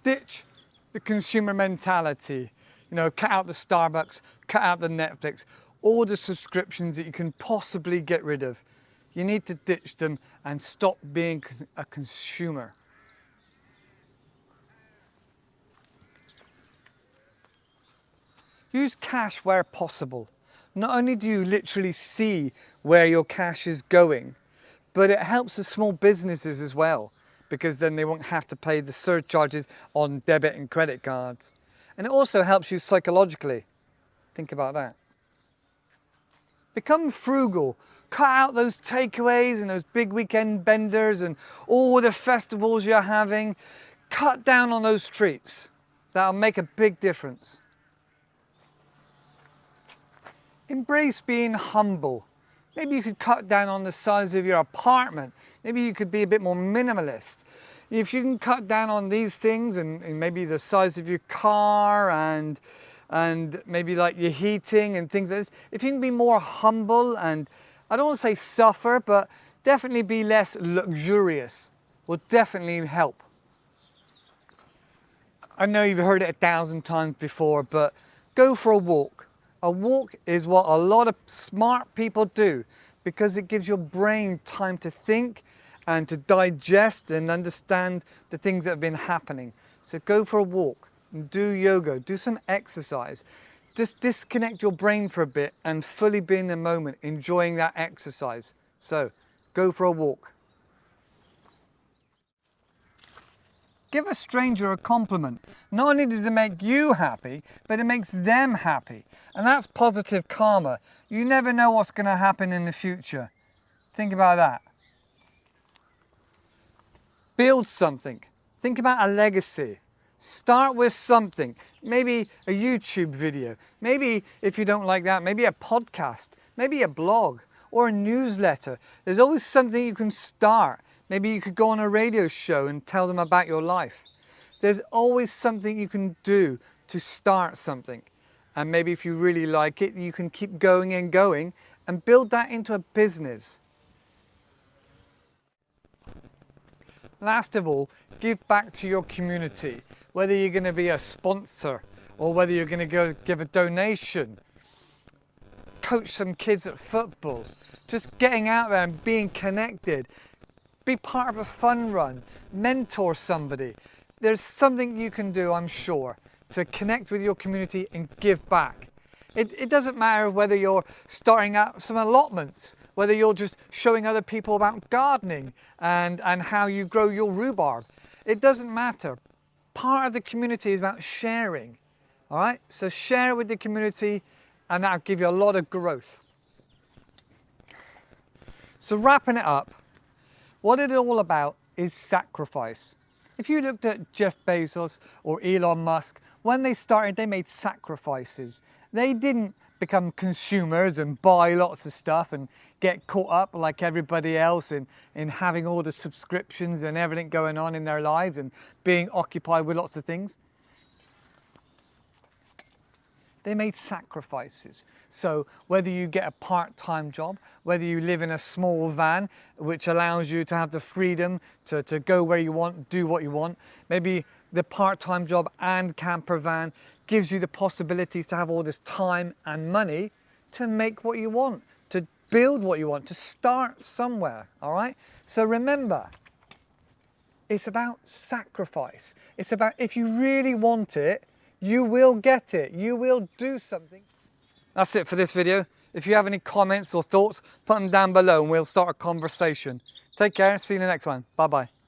ditch the consumer mentality. You know, cut out the Starbucks, cut out the Netflix, all the subscriptions that you can possibly get rid of. You need to ditch them and stop being a consumer. Use cash where possible. Not only do you literally see where your cash is going, but it helps the small businesses as well, because then they won't have to pay the surcharges on debit and credit cards. And it also helps you psychologically. Think about that. Become frugal. Cut out those takeaways and those big weekend benders and all the festivals you're having. Cut down on those treats. That'll make a big difference. Embrace being humble. Maybe you could cut down on the size of your apartment. Maybe you could be a bit more minimalist. If you can cut down on these things and maybe the size of your car and maybe like your heating and things like this, if you can be more humble and, I don't want to say suffer, but definitely be less luxurious, will definitely help. I know you've heard it 1,000 times before, but go for a walk. A walk is what a lot of smart people do because it gives your brain time to think and to digest and understand the things that have been happening. So go for a walk, do yoga, do some exercise. Just disconnect your brain for a bit and fully be in the moment, enjoying that exercise. So go for a walk. Give a stranger a compliment. Not only does it make you happy, but it makes them happy. And that's positive karma. You never know what's going to happen in the future. Think about that. Build something. Think about a legacy. Start with something. Maybe a YouTube video. Maybe, if you don't like that, maybe a podcast. Maybe a blog or a newsletter. There's always something you can start. Maybe you could go on a radio show and tell them about your life. There's always something you can do to start something. And maybe if you really like it, you can keep going and going and build that into a business. Last of all, give back to your community. Whether you're going to be a sponsor or whether you're going to go give a donation, coach some kids at football, just getting out there and being connected. Be part of a fun run, mentor somebody. There's something you can do, I'm sure, to connect with your community and give back. It doesn't matter whether you're starting out some allotments, whether you're just showing other people about gardening and how you grow your rhubarb. It doesn't matter. Part of the community is about sharing, all right? So share with the community and that'll give you a lot of growth. So wrapping it up, what it's all about is sacrifice. If you looked at Jeff Bezos or Elon Musk, when they started, they made sacrifices. They didn't become consumers and buy lots of stuff and get caught up like everybody else in having all the subscriptions and everything going on in their lives and being occupied with lots of things. They made sacrifices. So whether you get a part-time job, whether you live in a small van, which allows you to have the freedom to go where you want, do what you want, maybe the part-time job and camper van gives you the possibilities to have all this time and money to make what you want, to build what you want, to start somewhere, all right? So remember, it's about sacrifice. It's about if you really want it, you will get it. You will do something. That's it for this video. If you have any comments or thoughts, put them down below and we'll start a conversation. Take care. See you in the next one. Bye-bye.